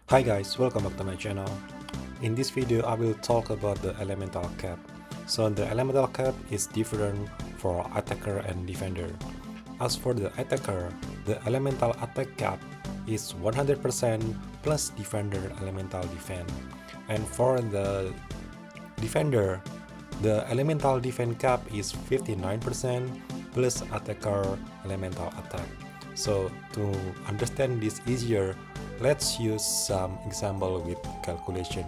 Hi guys, welcome back to my channel. In this video, I will talk about the elemental cap. So the elemental cap is different for attacker and defender. As for the attacker, the elemental attack cap is 100% plus defender elemental defense. And for the defender, the elemental defense cap is 59% plus attacker elemental attack. So to understand this easier, let's use some example with calculation.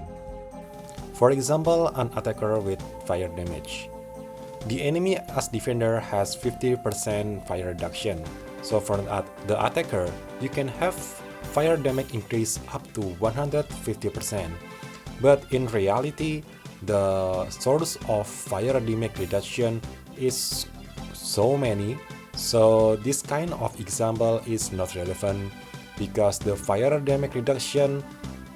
For example, an attacker with fire damage. The enemy as defender has 50% fire reduction. So for the attacker, you can have fire damage increase up to 150%. But in reality, the source of fire damage reduction is so many. So this kind of example is not relevant because the fire damage reduction,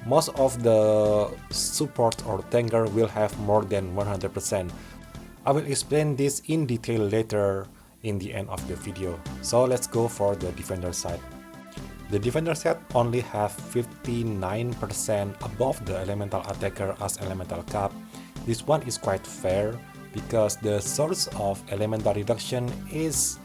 most of the support or tanker will have more than 100%. I will explain this in detail later in the end of the video. So let's go for the defender side. The defender set only have 59% above the elemental attacker as elemental cap. This one is quite fair because the source of elemental reduction is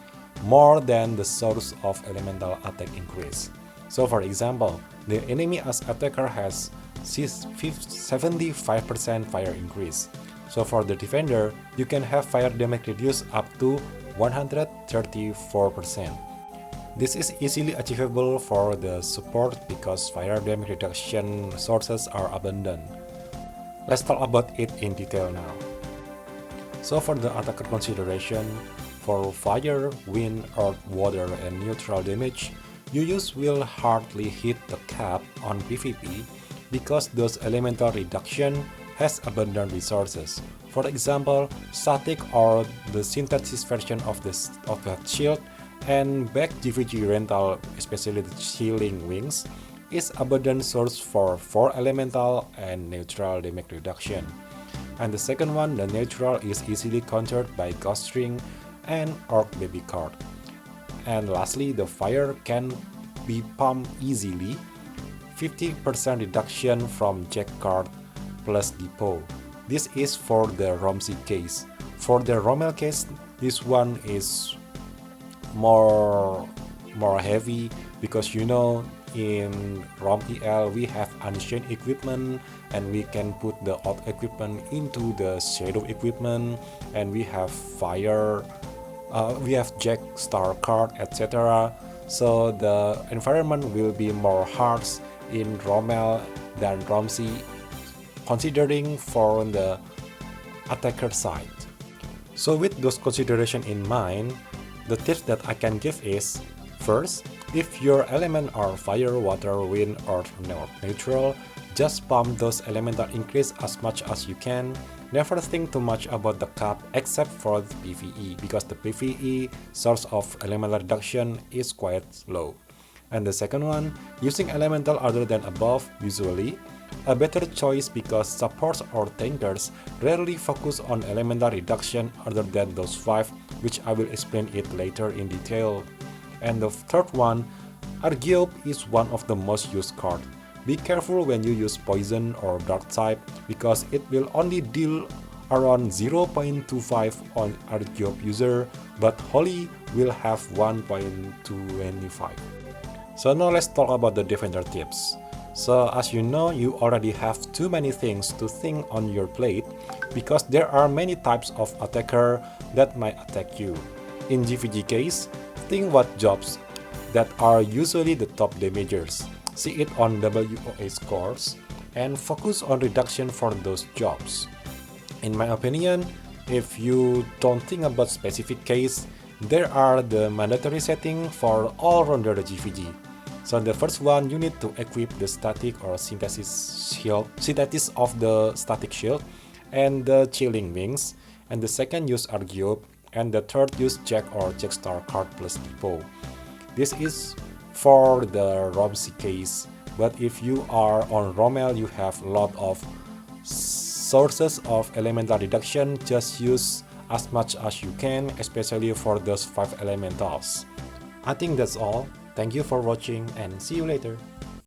more than the source of elemental attack increase. So for example, the enemy as attacker has 75% fire increase. So for the defender, you can have fire damage reduced up to 134%. This is easily achievable for the support because fire damage reduction sources are abundant. Let's talk about it in detail now. So for the attacker consideration, for fire, wind, earth, water, and neutral damage, UUs will hardly hit the cap on PvP because those elemental reduction has abundant resources. For example, static or the synthesis version of the shield and back GVG rental, especially the chilling wings, is abundant source for 4 elemental and neutral damage reduction. And the second one, the neutral, is easily countered by Ghost String and Orc Baby card. And lastly, the fire can be pumped easily, 50% reduction from Jack card plus depot. This is for the Romc case. For the Romel case, this one is more heavy because you know in Romc EL we have Ancient equipment and we can put the odd equipment into the shadow equipment, and we have fire, we have Jack star card, etc. So the environment will be more harsh in Romel than Romc, considering for the attacker side. So with those considerations in mind, the tips that I can give is: first, if your element are fire, water, wind, earth, or neutral, just pump those elemental increase as much as you can. Never think too much about the cap except for the PvE because the PvE source of elemental reduction is quite low. And the second one, using elemental other than above, usually a better choice because supports or tankers rarely focus on elemental reduction other than those 5, which I will explain it later in detail. And the third one, Argiope is one of the most used cards. Be careful when you use poison or dark type because it will only deal around 0.25 on Argiope user, but Holy will have 1.25. So now let's talk about the defender tips. So as you know, you already have too many things to think on your plate because there are many types of attacker that might attack you. In GVG case, think what jobs that are usually the top damagers. See it on WOA scores and focus on reduction for those jobs. In my opinion, if you don't think about specific case, there are the mandatory setting for all-rounder GVG. So the first one, you need to equip the static or synthesis of the static shield and the chilling wings. And the second, use Argiope. And the third, use Jack or Jack star card plus depot. This is for the Romc case, but if you are on Romel, you have a lot of sources of elemental reduction. Just use as much as you can, especially for those 5 elementals. I think that's all. Thank you for watching and see you later.